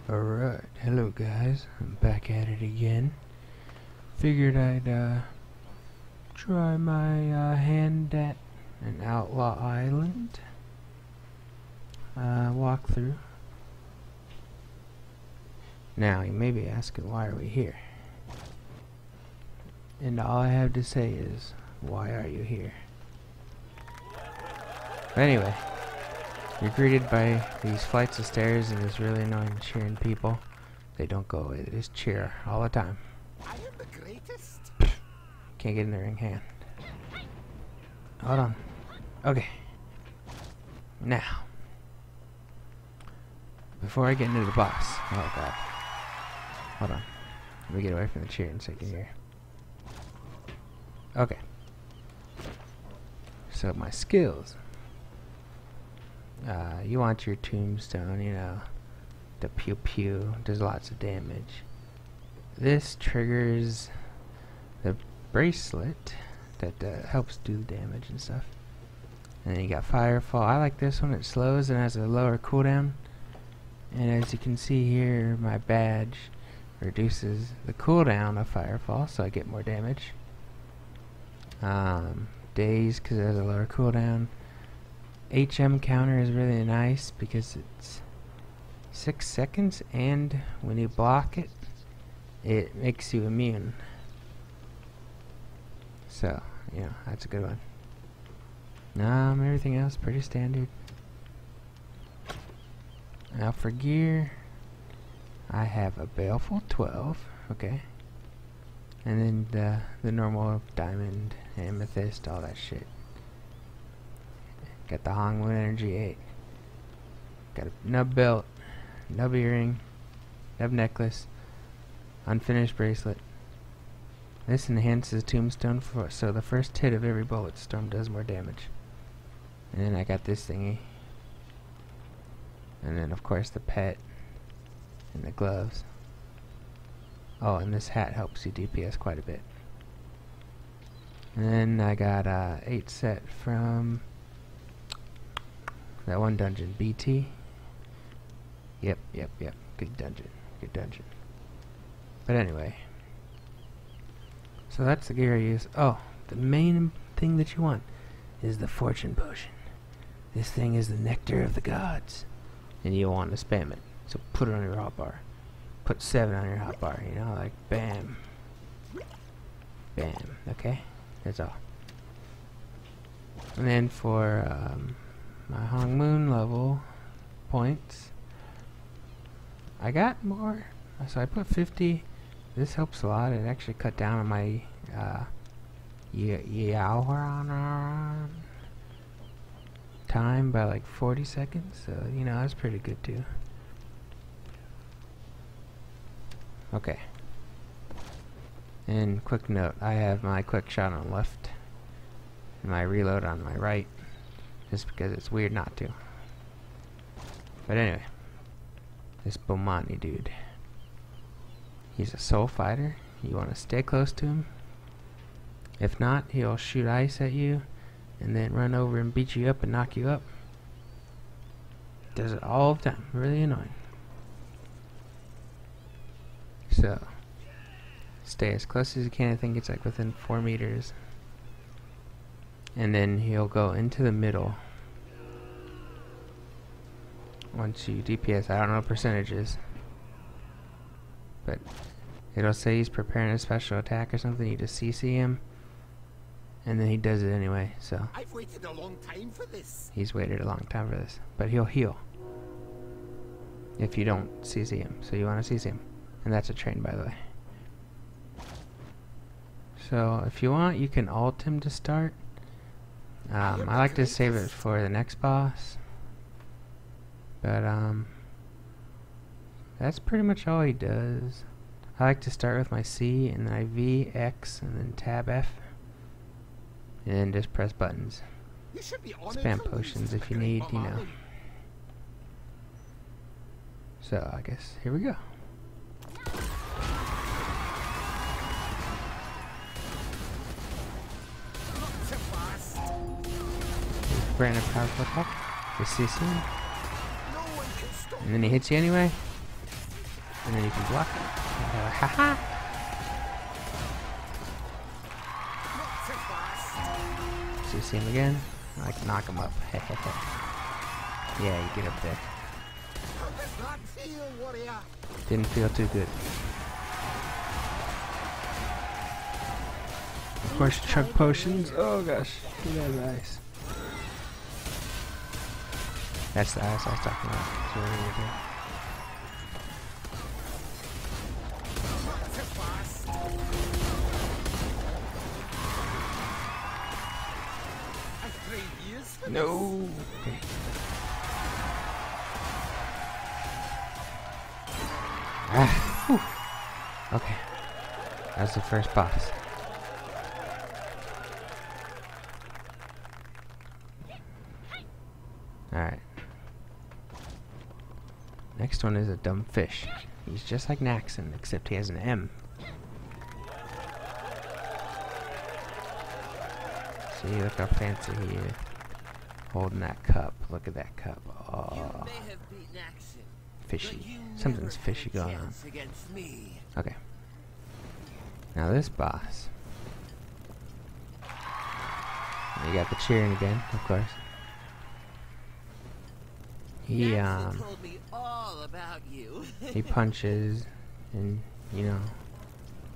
Alright, hello guys, I'm back at it again. Figured I'd try my hand at an Outlaw Island walkthrough. Now, you may be asking, why are we here? And all I have to say is, why are you here? But anyway, you're greeted by these flights of stairs and this really annoying cheering people. They don't go away, they just cheer all the time. I am the greatest. Can't get in the ring hand. Hold on. Okay. Now, before I get into the boss, oh god. Hold on. Let me get away from the cheering so you can hear. Okay. So my skills. You want your tombstone, you know, the pew pew, does lots of damage. This triggers the bracelet that helps do the damage and stuff. And then you got Firefall. I like this one, it slows and has a lower cooldown. And as you can see here, my badge reduces the cooldown of Firefall, so I get more damage. Daze, because it has a lower cooldown. HM counter is really nice because it's 6 seconds, and when you block it, it makes you immune. So, you know, that's a good one. Everything else pretty standard. Now for gear, I have a Baleful 12, okay, and then the normal diamond, amethyst, all that shit. Got the Hongwood Energy 8. Got a nub belt, nub earring, nub necklace, unfinished bracelet. This enhances tombstone so the first hit of every bullet storm does more damage. And then I got this thingy. And then of course the pet and the gloves. Oh, and this hat helps you DPS quite a bit. And then I got 8 set from that one dungeon, BT. Yep. Good dungeon. But anyway. So that's the gear I use. Oh, the main thing that you want is the fortune potion. This thing is the nectar of the gods. And you want to spam it. So put it on your hotbar. Put 7 on your hotbar, you know, like bam. Bam, okay? That's all. And then for my Hong Moon level points, I got more, so I put 50. This helps a lot. It actually cut down on my Yeoharan time by like 40 seconds, so you know that's pretty good too. Okay. And quick note, I have my quick shot on the left and my reload on my right, just because it's weird not to. But anyway, this Bomani dude, he's a soul fighter. You want to stay close to him. If not, he'll shoot ice at you and then run over and beat you up and knock you up. Does it all the time. Really annoying. So, stay as close as you can. I think it's like within 4 meters. And then he'll go into the middle. Once you DPS, I don't know percentages, but it'll say he's preparing a special attack or something. You just CC him, and then he does it anyway. So I've waited a long time for this. He's waited a long time for this, but he'll heal if you don't CC him. So you want to CC him, and that's a train, by the way. So if you want, you can ult him to start. I like to save it for the next boss. But that's pretty much all he does. I like to start with my C and then I V, X, and then tab F. And then just press buttons. Spam potions if you need, you know. So I guess here we go. Brand new powerful attack. Just CC him. And then he hits you anyway. and then you can block it. Haha! So you see him again? I like knock him up. Yeah, you get up there. Didn't feel too good. Of course, chug potions. Oh gosh, get out of the ice. That's the ice I was talking about. That's what we're gonna do. No. Okay. Okay. That's the first boss. Alright. Next one is a dumb fish. He's just like Maksun, except he has an M. See, look how fancy he is. Holding that cup. Look at that cup. Oh. Fishy. Something's fishy going on. Okay. Now this boss. You got the cheering again, of course. He he punches and, you know,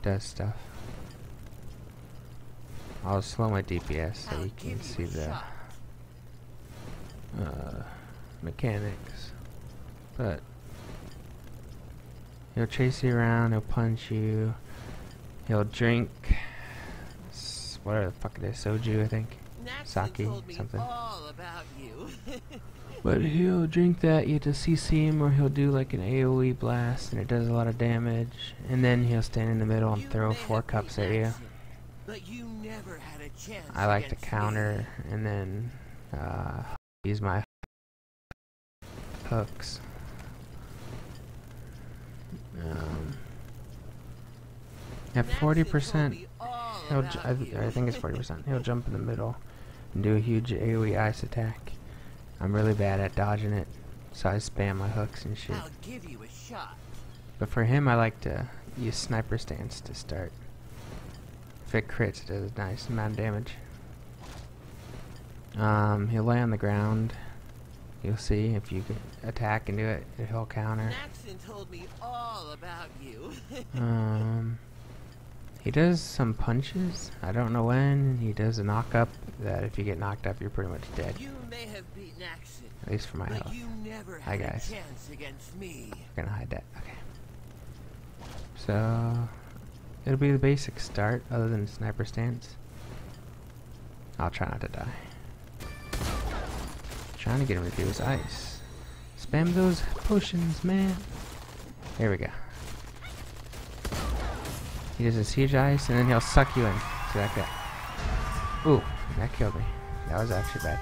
does stuff. I'll slow my DPS so you can see the mechanics. But he'll chase you around, he'll punch you, he'll drink whatever the fuck it is, soju I think. Sake, something. But he'll drink that, you have to CC him, or he'll do like an AoE blast and it does a lot of damage, and then he'll stand in the middle and throw 4 cups at you. I like to counter and then use my hooks. At 40%, I think it's 40%, he'll jump in the middle and do a huge AoE ice attack. I'm really bad at dodging it, so I spam my hooks and shit. But for him, I like to use sniper stance to start. If it crits, it does a nice amount of damage. He'll lay on the ground. You'll see if you can attack and do it, he'll counter. Maksun told me all about you. He does some punches. I don't know when. He does a knock up that if you get knocked up, you're pretty much dead. You may have beaten Maksun, at least for my health. Hi guys. Against me. We're gonna hide that. Okay. So it'll be the basic start, other than sniper stance. I'll try not to die. Trying to get him to do his ice. Spam those potions, man. There we go. He does his huge ice, and then he'll suck you in. See that guy? Ooh, that killed me. That was actually bad.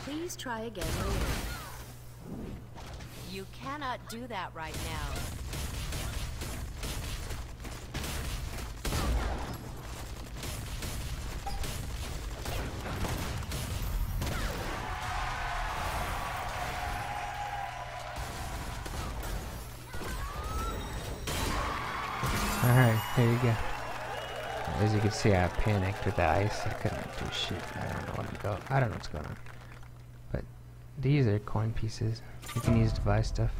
Please try again later. You cannot do that right now. Alright, there you go. As you can see, I panicked with the ice. I couldn't do shit. I don't know what's going on. But these are coin pieces. You can use to buy stuff.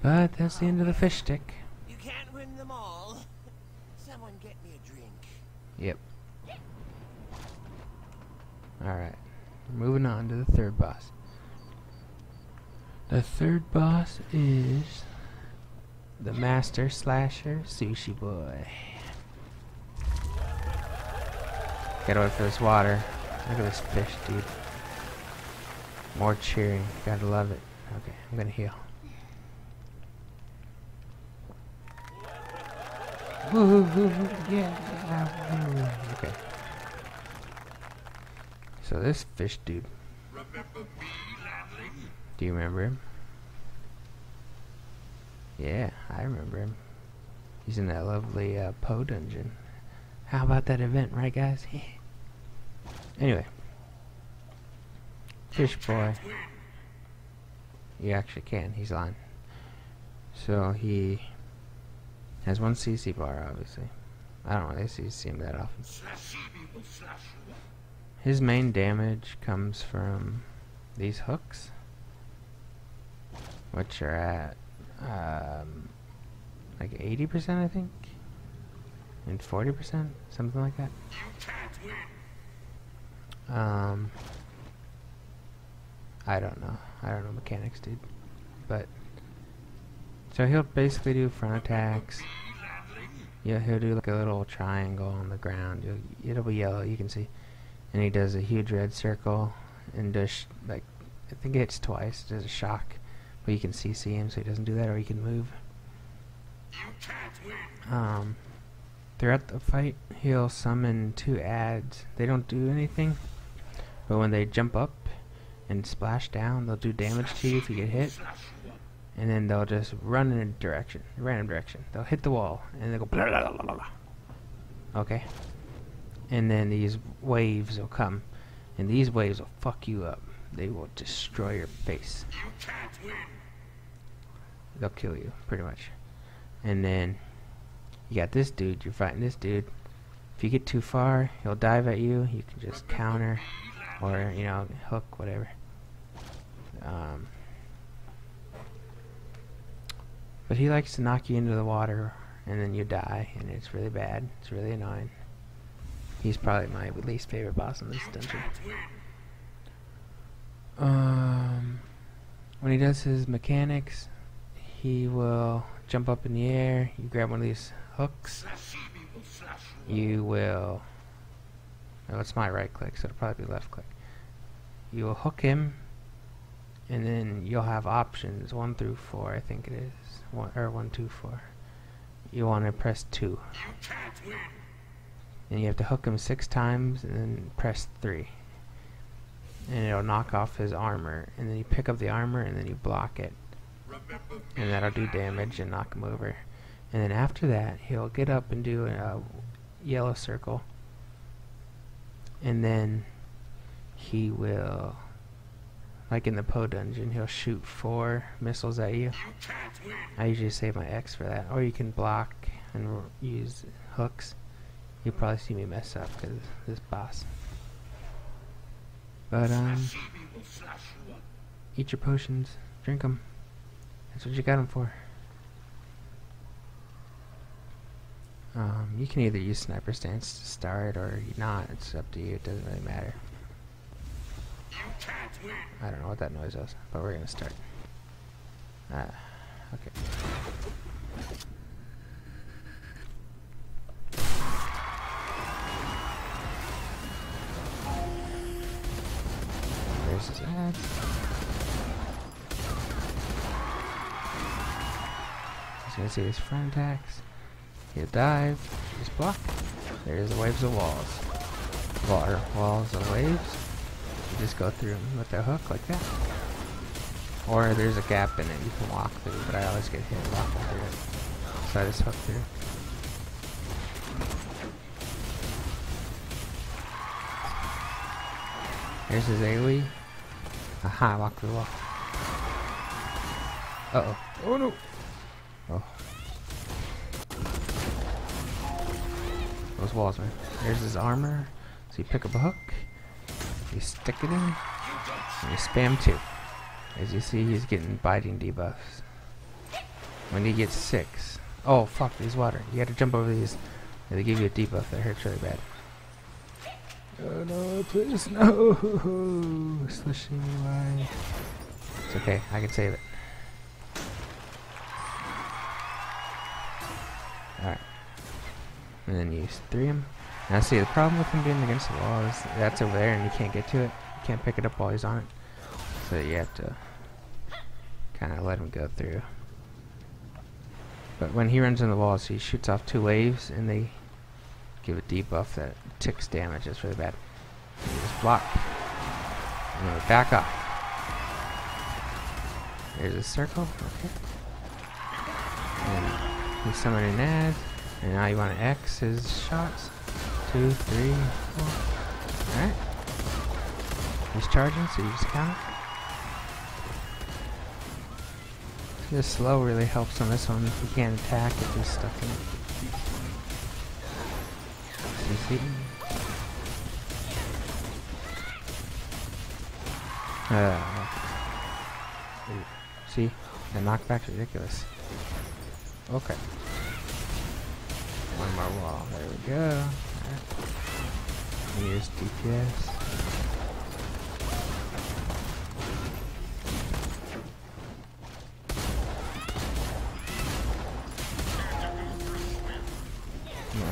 But that's the end of the fish stick. You can't win them all. Someone get me a drink. Yep. Alright. Moving on to the third boss. The third boss is the Master Slasher Sushi Boy. Gotta wait for this water. Look at this fish, dude. More cheering. Gotta love it. Okay, I'm gonna heal. Woo, yeah. Okay. So this fish dude. Do you remember him? Yeah, I remember him. He's in that lovely Poe dungeon. How about that event, right guys? Anyway. Fish boy. You actually can, he's lying. So he has 1 CC bar, obviously. I don't really see him that often. His main damage comes from these hooks, which are at like 80%, I think, and 40%, something like that. I don't know mechanics, dude. But so he'll basically do front attacks. Yeah, he'll do like a little triangle on the ground. It'll be yellow, you can see. And he does a huge red circle and does like, I think it hits twice. Does a shock, but you can CC him, so he doesn't do that, or he can move. Throughout the fight, he'll summon 2 ads. They don't do anything, but when they jump up and splash down, they'll do damage to you if you get hit. And then they'll just run in a random direction. They'll hit the wall, and they'll go blah, blah, blah, blah, blah. Okay? And then these waves will come, and these waves will fuck you up. They will destroy your face. They'll kill you, pretty much. And then you got this dude. You're fighting this dude. If you get too far, he'll dive at you. You can just counter, or hook, whatever. But he likes to knock you into the water, and then you die, and it's really bad. It's really annoying. He's probably my least favorite boss in this dungeon. When he does his mechanics, he will jump up in the air. You grab one of these hooks. You will... Oh, it's my right click, so it'll probably be left click. You will hook him, and then you'll have options 1 through 4, I think it is. 1, 2, 4. You want to press 2. And you have to hook him 6 times, and then press 3. And it'll knock off his armor. And then you pick up the armor, and then you block it. And that'll do damage and knock him over. And then after that, he'll get up and do a yellow circle. And then he will, like in the Poe dungeon, he'll shoot 4 missiles at you. I usually save my X for that. Or you can block and use hooks. You'll probably see me mess up because this boss. But eat your potions, drink them. That's what you got them for. You can either use sniper stance to start or not. It's up to you. It doesn't really matter. I don't know what that noise was, but we're gonna start. Okay. There's his ads. He's gonna see his front attacks. He'll dive. Just block. There's the waves of walls. Water walls of waves. You just go through them with the hook like that. Or there's a gap in it you can walk through, but I always get hit walking through it. So I just hook through. Here's his AoE. Aha, walk through the wall. Uh oh. Oh no! Oh. those walls, man. There's his armor. So you pick up a hook, you stick it in, and you spam 2. As you see, he's getting biting debuffs. When he gets 6, oh fuck, these water. You gotta jump over these. They give you a debuff that hurts really bad. Oh no, please no! Slashimi, why? It's okay, I can save it. Alright. And then you 3 him. Now see, the problem with him being against the wall is that's over there and you can't get to it. You can't pick it up while he's on it. So you have to kind of let him go through. But when he runs in the walls, he shoots off 2 waves and they give a debuff that ticks damage. That's really bad. You just block. And then we back off. There's a circle. Okay. And he's summoning Nad. And now you want to X his shots. 2, 3, 4. Alright. He's charging, so you just counter. This slow really helps on this one. If you can't attack, it's just stuck in it. See? See? The knockback's ridiculous. Okay. One more wall. There we go. Right. Here's DPS.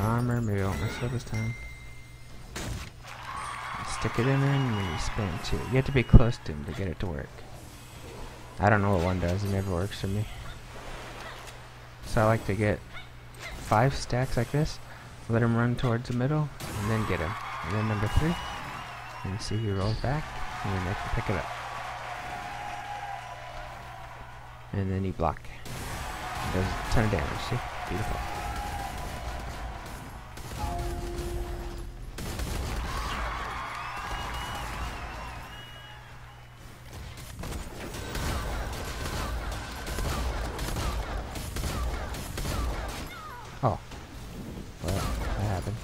Armor, maybe I won't mess up this time. Stick it in there and then you spam 2. You have to be close to him to get it to work. I don't know what one does, it never works for me. So I like to get 5 stacks like this, let him run towards the middle, and then get him. And then number 3, and you see he rolls back, and then they can pick it up. And then you block. It does a ton of damage, see? Beautiful. Oh. Well, that happened.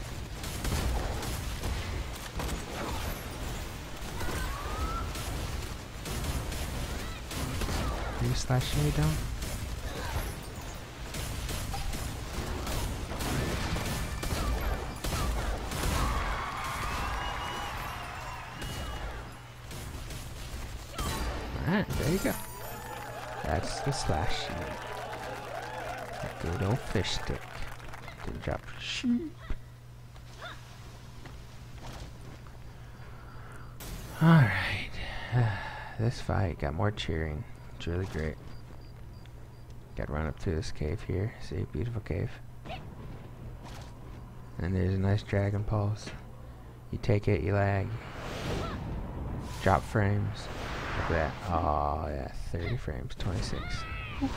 Are you slashing me down? Alright, there you go. That's the Slashimi. A good old fish stick. Didn't drop sheep. Alright. This fight got more cheering. It's really great. Gotta run up through this cave here. See, beautiful cave. And there's a nice dragon pulse. You take it, you lag. Drop frames. Look at that. Oh yeah, 30 frames, 26. Whew.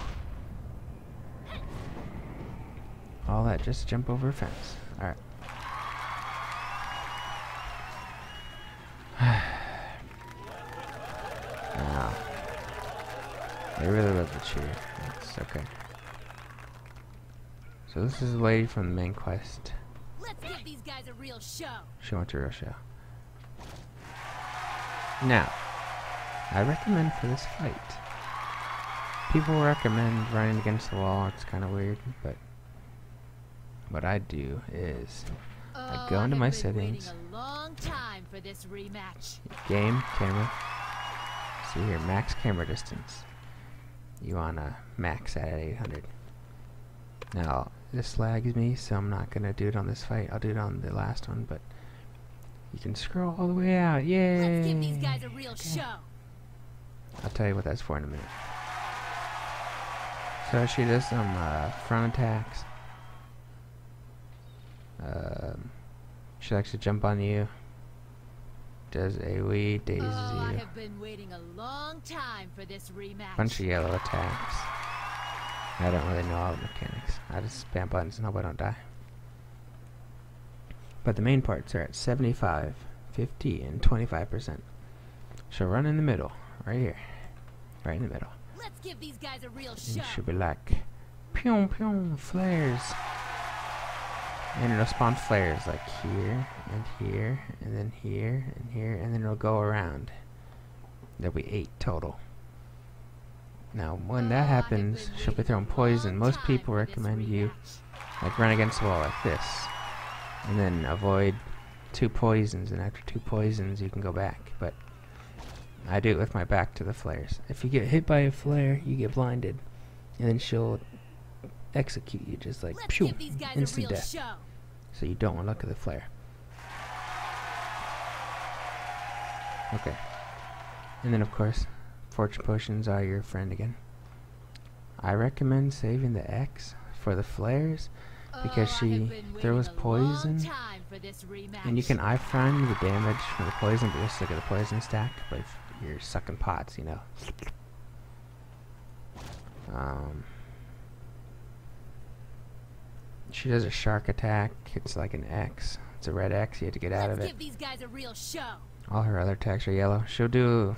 All that just to jump over a fence. Alright. Now, they really love the cheer. It's okay. So this is the lady from the main quest. Let's give these guys a real show. She wants a real show. Now, I recommend for this fight. People recommend running against the wall. It's kind of weird, but what I do is I go into my settings, A long time for this rematch. game, camera. See here, max camera distance. You wanna max at 800. Now this lags me, so I'm not gonna do it on this fight. I'll do it on the last one, but you can scroll all the way out. Yay! Let's give these guys a real show. I'll tell you what that's for in a minute. So she does some front attacks. She likes to jump on you. Does a wee daisy. I have been waiting a long time for this rematch. Bunch of yellow attacks. I don't really know all the mechanics. I just spam buttons and hope I don't die. But the main parts are at 75, 50, and 25%. She'll run in the middle, right here. Right in the middle. Let's give these guys a real And show. she'll be like, pew pew, flares. And it'll spawn flares like here, and here, and then here, and here, and then it'll go around. There'll be 8 total. Now, when that happens, she'll be throwing poison. Most people recommend you like run against the wall like this, and then avoid 2 poisons, and after 2 poisons you can go back. But I do it with my back to the flares. If you get hit by a flare, you get blinded, and then she'll execute you just like pew, instant death. So you don't want to look at the flare. Okay. And then of course, fortune potions are your friend again. I recommend saving the X for the flares because she throws poison, and you can iframe the damage from the poison, but just look at the poison stack. But if you're sucking pots, you know. She does a shark attack. It's like an X. It's a red X. You have to get out of it. Give these guys a real show. All her other attacks are yellow. She'll do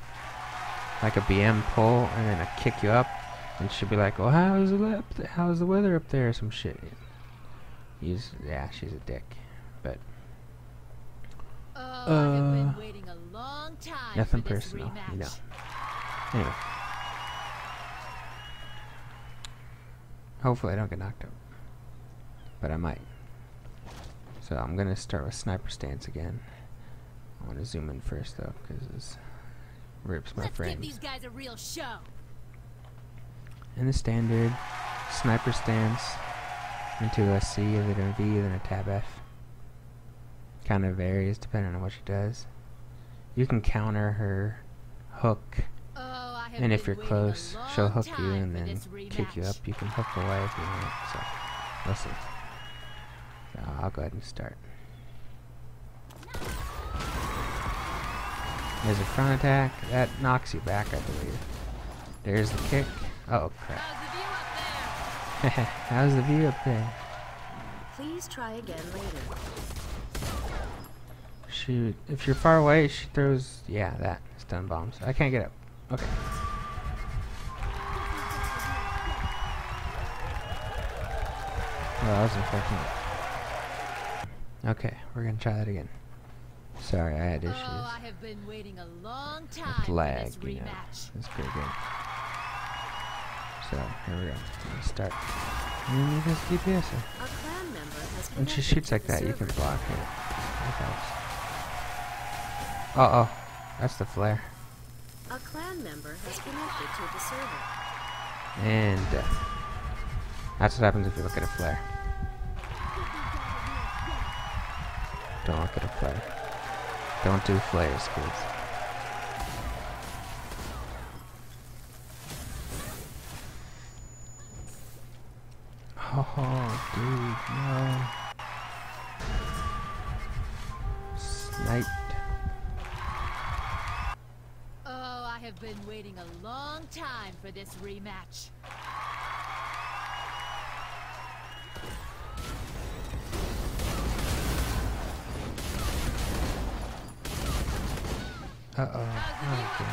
like a BM pull and then a kick you up, and she'll be like, "Oh, how's the weather up there?" Or some shit. Yeah, she's a dick. But I've been waiting a long time nothing for this personal, rematch. you know. Anyway, hopefully I don't get knocked out, but I might. So I'm gonna start with sniper stance again. I want to zoom in first though, because this rips my frames. Give these guys a real show. In the standard sniper stance, into a C, then a V, then a tab F. Kind of varies depending on what she does. You can counter her hook, and if you're close, she'll hook you and then kick you up. You can hook away if you want. So we'll see. So I'll go ahead and start. There's a front attack that knocks you back, I believe. There's the kick. Oh crap! How's the view up there? Please try again later. Shoot, if you're far away, she throws, yeah, that stun bombs. I can't get up. Okay. Well, that was unfortunate. Okay, we're gonna try that again. Sorry, I had issues. I have been waiting a long time with lag, for this you know. rematch. It's pretty good. So, here we go. Let's start. And this DPS her. A clan member has When she connected shoots to like the that, you server. can block it. That helps. Oh, that's the flare. A clan member has connected to the server. And death. That's what happens if you look at a flare. Don't look at a flare. Don't do flares, kids. Oh, dude, no. Sniped. I have been waiting a long time for this rematch. Uh-oh. Okay.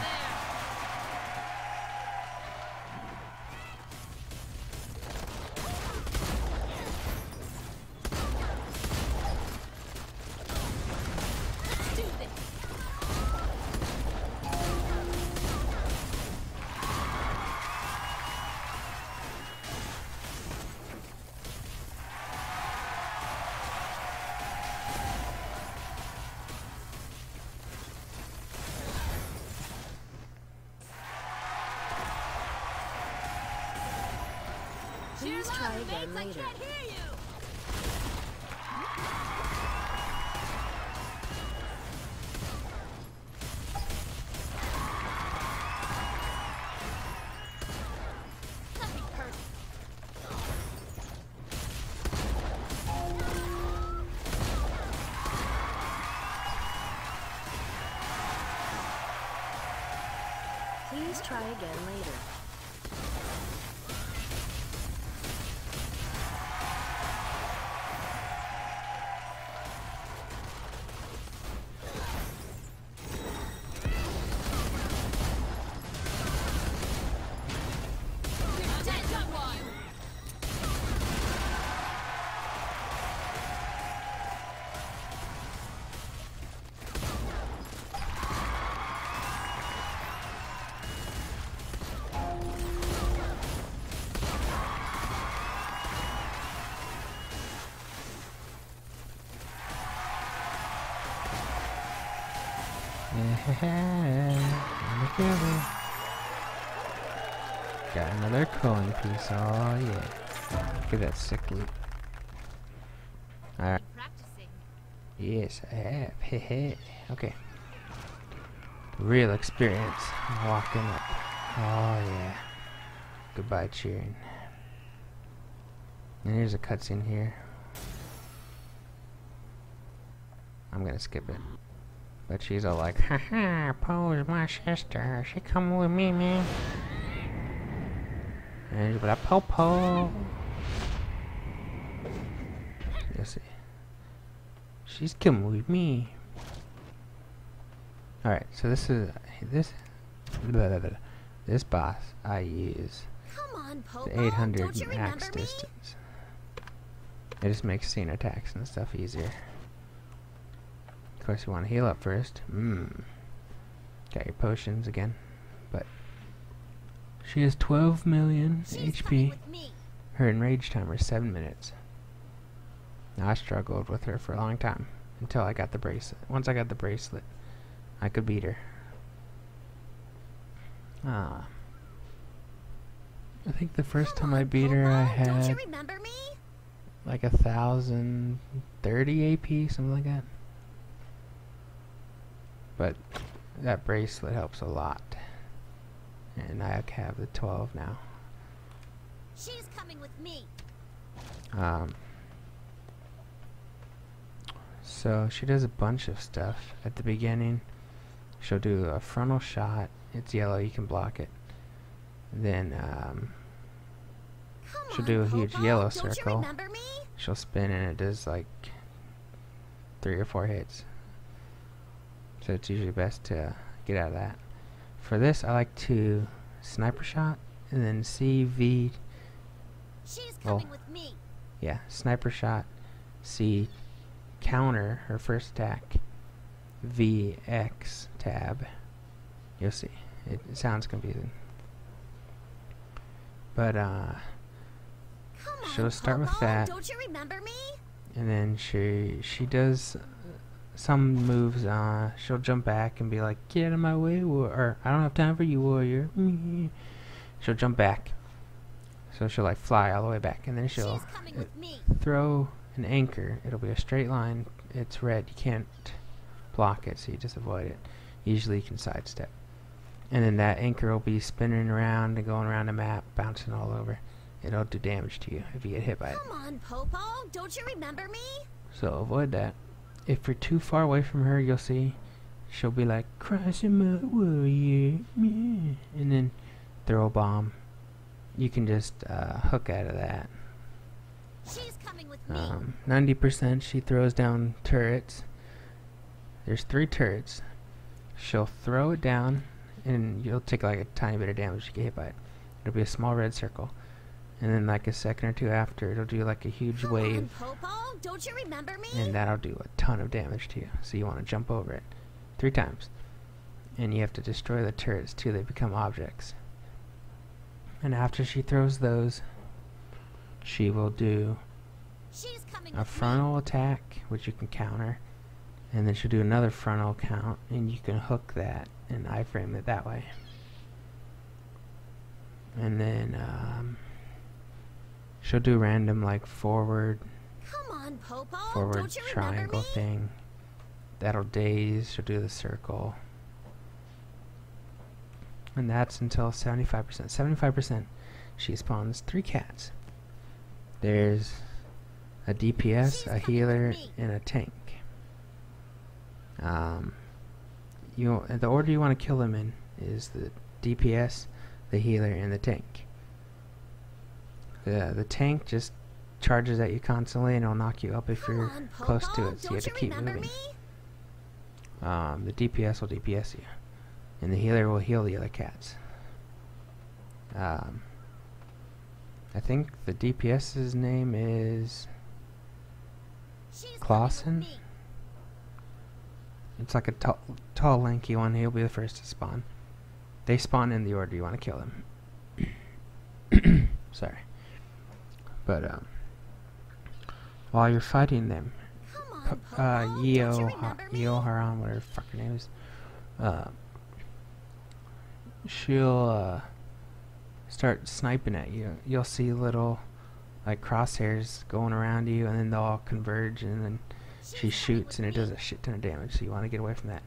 Please try again later. Please try again later. Got another coin piece. Oh yeah. Look at that sick loot. Alright. Practicing. Yes, I have. Hehe. Okay. Real experience. Walking up. Oh yeah. Goodbye cheering. And here's a cutscene here. I'm gonna skip it. But she's all like, haha, Poe's my sister. She come with me, man. And she's like, Po. You see. She's coming with me. Alright, so this boss I use Come on, Popo. the 800 Don't you max remember me? distance. It just makes seeing attacks and stuff easier. Of course, you want to heal up first. Got your potions again, but she has 12 million She's coming HP. with me. Her enrage timer is 7 minutes. Now I struggled with her for a long time until I got the bracelet. Once I got the bracelet, I could beat her. I think the first time I beat her, I Popo, don't you had remember me? like 1,030 AP, something like that. But that bracelet helps a lot. And I have the 12 now. She's coming with me. So she does a bunch of stuff. At the beginning, she'll do a frontal shot. It's yellow, you can block it. Then Come she'll on, do a huge Popo, yellow don't circle. you remember me? She'll spin and it does like 3 or 4 hits. So it's usually best to get out of that. For this, I like to sniper shot and then CV. She's coming with me. Yeah, sniper shot, C, counter her first attack, VX tab. You'll see. It sounds confusing. But Come she'll on, start with Popo, that, don't you remember me? and then she does some moves. She'll jump back and be like, "Get out of my way, or I don't have time for you, warrior." She'll jump back, so she'll like fly all the way back, and then she'll She's coming with me. throw an anchor. It'll be a straight line. It's red. You can't block it, so you just avoid it. Usually you can sidestep. And then that anchor will be spinning around and going around the map, bouncing all over. It'll do damage to you if you get hit by it. Come on, Popo, don't you remember me? So avoid that. If you're too far away from her, you'll see she'll be like, "Crossing my warrior," and then throw a bomb. You can just hook out of that. She's coming with me. 90% she throws down turrets. There's 3 turrets. She'll throw it down and you'll take like a tiny bit of damage to get hit by it. It'll be a small red circle. And then like a second or two after, it'll do like a huge Come wave. on, Popo, don't you remember me? And that'll do a ton of damage to you. So you want to jump over it 3 times. And you have to destroy the turrets too. They become objects. And after she throws those, she will do She's coming a with frontal attack, which you can counter. And then she'll do another frontal count, and you can hook that and iframe it that way. And then she'll do random like forward me. Come on, Popo, forward don't you remember triangle me? thing. That'll daze. She'll do the circle. And that's until 75%. 75%, she spawns 3 cats. There's a DPS, a healer, and a tank. The order you want to kill them in is the DPS, the healer, and the tank. The tank just charges at you constantly and it'll knock you up if Come you're on, close to Popo, it, so you have to don't keep remember moving. me? The DPS will DPS you, and the healer will heal the other cats. I think the DPS's name is She's coming with Clausen. me. It's like a tall, lanky one. He'll be the first to spawn. They spawn in the order you want to kill them. Sorry. But while you're fighting them, Come on, Popo, don't you remember me? Yeoharan, whatever the fuck her name is, she'll start sniping at you. You'll see little like crosshairs going around you, and then they'll all converge, and then she shoots, and it does a shit ton of damage. So you want to get away from that.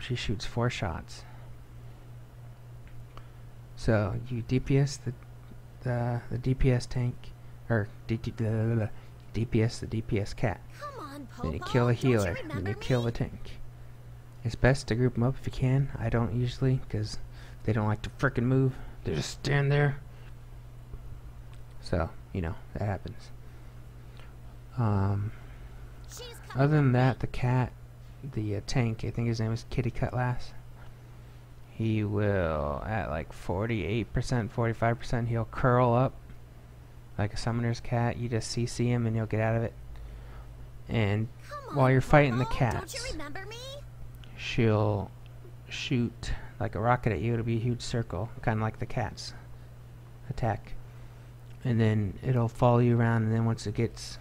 She shoots 4 shots. So you DPS the DPS tank, or DPS the DPS cat. Come on, Then you Popo. kill a Don't you healer, then remember you me? kill the tank. It's best to group them up if you can. I don't usually, because they don't like to frickin' move. They just stand there. So, you know, that happens. She's coming Other than with that, me. the cat, the tank, I think his name is Kitty Cutlass. He will, at like 48%, 45%, he'll curl up like a summoner's cat. You just CC him and he'll get out of it. And Come while on, you're fighting the Popo. cats, Don't you remember me? she'll shoot like a rocket at you. It'll be a huge circle, kind of like the cat's attack. And then it'll follow you around, and then once it gets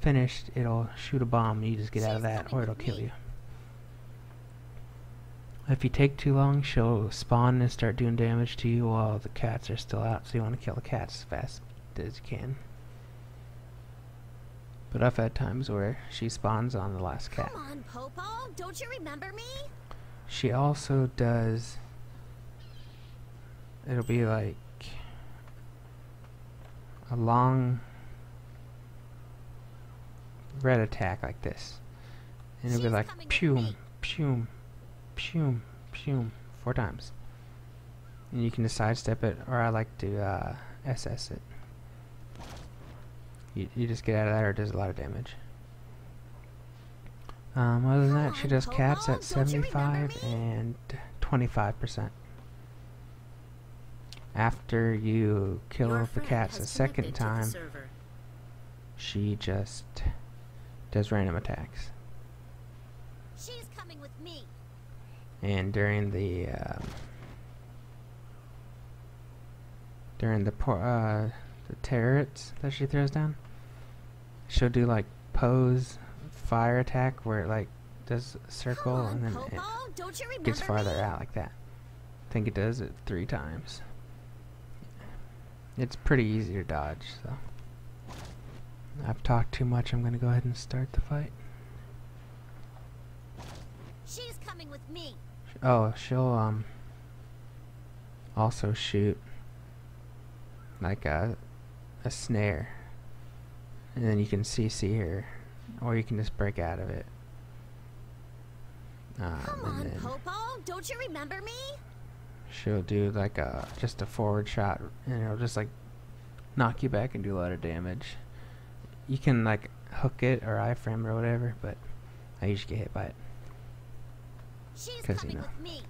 finished, it'll shoot a bomb, and you just get out of that, or it'll kill you. If you take too long, she'll spawn and start doing damage to you while the cats are still out, so you want to kill the cats as fast as you can. But I've had times where she spawns on the last cat. Come on, Popo. Don't you remember me? She also does, it'll be like a long red attack like this, and it'll be She's like coming with pew, me. pew, pew, pew, 4 times, and you can just sidestep it, or I like to SS it. You just get out of that, or it does a lot of damage. Other than that, she does cats at Don't you remember 75 me? and 25%. After you kill Your the friend cats a has second connected to the time, server. she just does random attacks. She's coming with me. And during the turrets that she throws down, she'll do like pose fire attack where it like does a circle Come on, and then Popo. it Don't you remember gets farther me? out like that. I think it does it 3 times. It's pretty easy to dodge, so I've talked too much. I'm gonna go ahead and start the fight. She's coming with me. Oh, she'll also shoot like a snare, and then you can CC her, or you can just break out of it. Come And on, then Popo. Don't you remember me? she'll do like just a forward shot, and it'll just like knock you back and do a lot of damage. You can like hook it or iframe or whatever, but I usually get hit by it. She's 'Cause, coming you know. with me.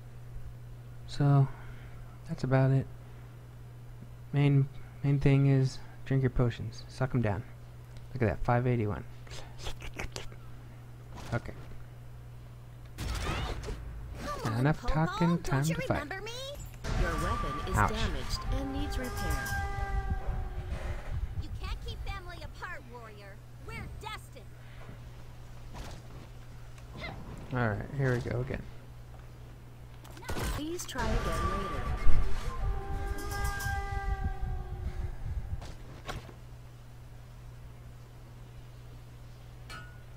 So that's about it. Main thing is drink your potions, suck them down. Look at that, 581. Okay. Come on, Enough Popo. talking, time Don't you to fight. remember me? Your weapon is Ouch. damaged and needs repair. You can't keep family apart, warrior. We're destined. Alright, here we go again. Please try again later.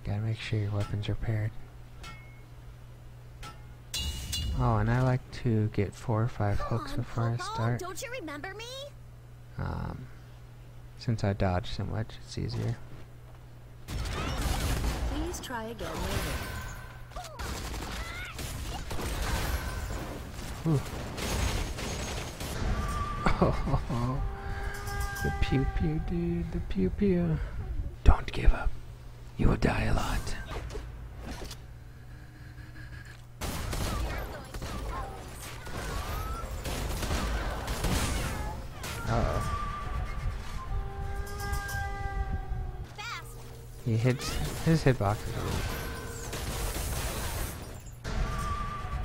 Gotta make sure your weapon's repaired. Oh, and I like to get 4 or 5 Come hooks on, before I Popo. start. Don't you remember me? Since I dodge so much, it's easier. Please try again later. Ooh. Oh, the pew pew, dude, the pew pew. Don't give up. You will die a lot. Uh-oh. Fast. He hits his hitbox is weak.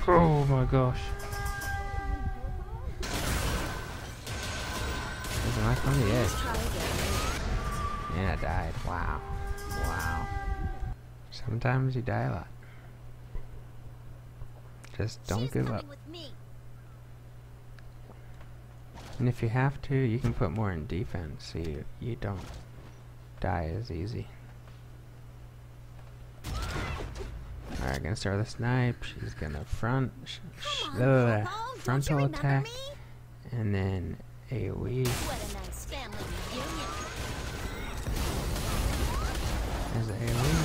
Oh my gosh. He's knocked on the edge. Please try again later. And I died. Wow. Wow. Sometimes you die a lot. Just don't She's give coming up. with me. And if you have to, you can put more in defense so you don't die as easy. Alright, gonna start with a snipe. She's gonna Come on, Bobo, don't you frontal remember attack, me? and then AoE. What a nice family reunion. There's the AoE.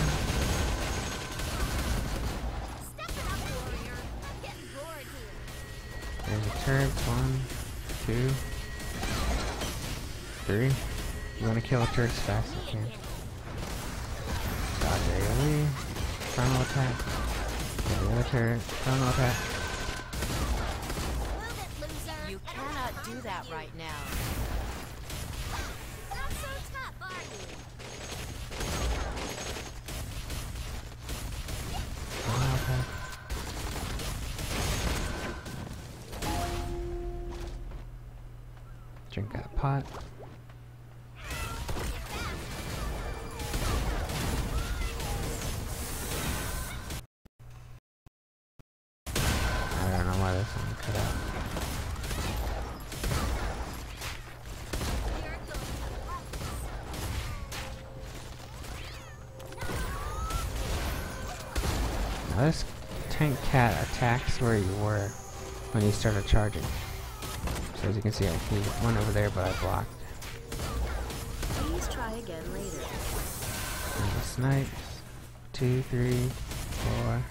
Step it up, warrior. I'm getting bored here. There's a turret. 1, 2, 3. You wanna kill a turret as fast as you can. Dodge AoE. Frontal attack. The other turret. Frontal attack. Move it, loser. You cannot do that right now. Not so tough, are you? Frontal attack. Drink that pot. I don't know why this one cut out. You're going to love this. Now this tank cat attacks where you were when you started charging. So as you can see, he went over there, but I blocked. Please try again later. And the snipes. 2, 3, 4.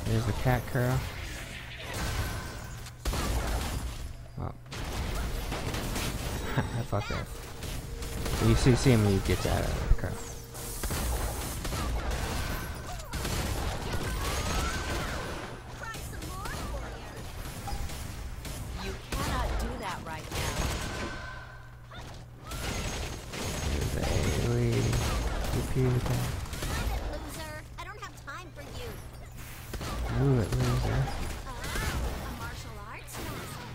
There's the cat curl. Well, I fucked up. You see him when he gets out of the curl. Try some more, warrior. You cannot do that right now. There's the AoE. DP attack. Move it, loser. I don't have time for you. Move it, loser. A martial arts master.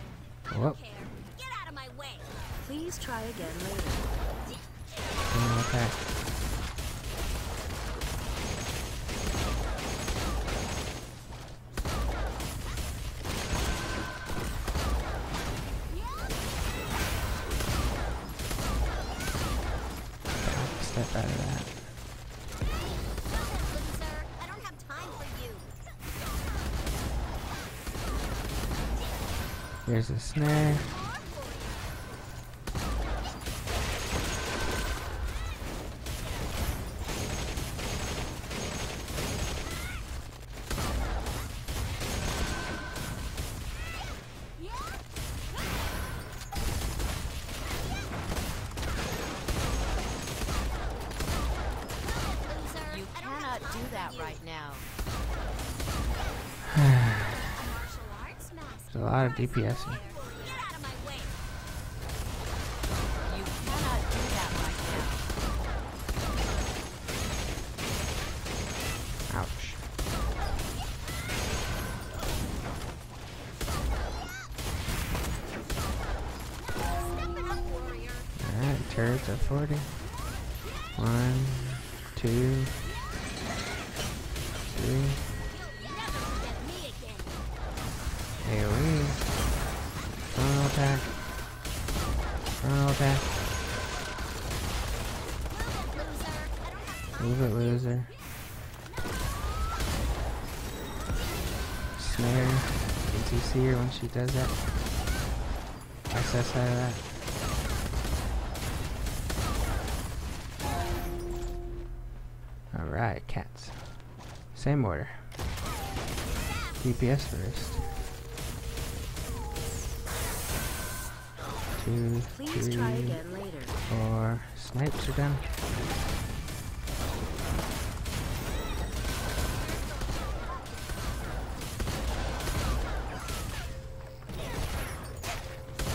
I Whoop. don't care. Get out of my way. Please try again later. Frontal attack. Step out of that. Loser, I don't have time for you. Here's the snare. Loser, You I don't cannot have do time that for you. right now. A martial arts master. There's a lot of Try some DPS. more. Get out of my way. You cannot do that right now. Ouch. Step it up, warrior. Alright, turrets are 40. 1, 2, 3. You'll never forget me again. AoE. Frontal attack. Frontal attack. Move it, loser. I don't have time. Move it, loser. Snare. Did you see her when she does that? SS out of that. Alright, cats. Same order. DPS first. 2, Please 3, try again later. 4. Snipes are done.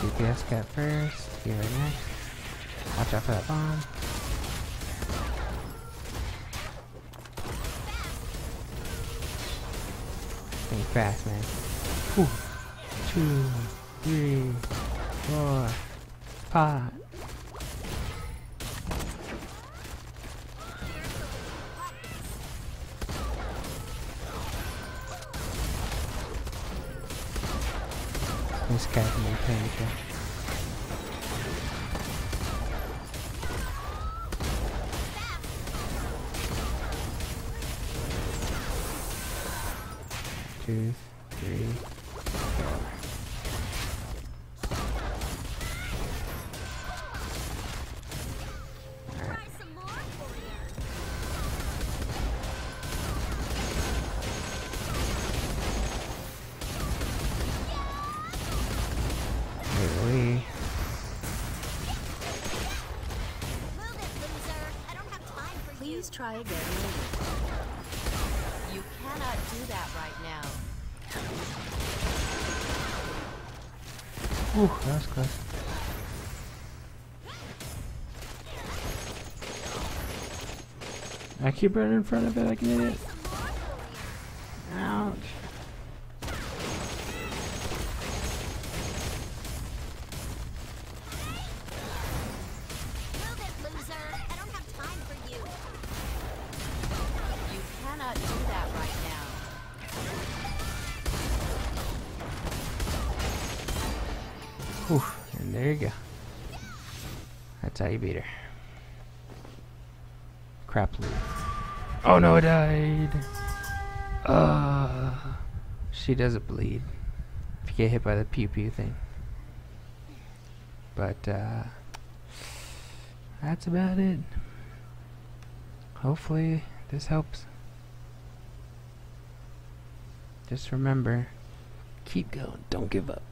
DPS cat first. Here next. Watch out for that bomb. Think fast, man. Whew. 2, 3, 4, 5. This guy's in painful. Two, 3, 4. Try some more, warrior. Really? Move it, loser. I don't have time for you. Please try again later. You cannot do that right now. Ooh, that was close. I keep running in front of it like an idiot. Ouch. Move it, loser. I don't have time for you. You cannot do that right now. Whew, and there you go. That's how you beat her. Crap loot. Oh no, I died! She doesn't bleed if you get hit by the pew pew thing. But, that's about it. Hopefully, this helps. Just remember, keep going, don't give up.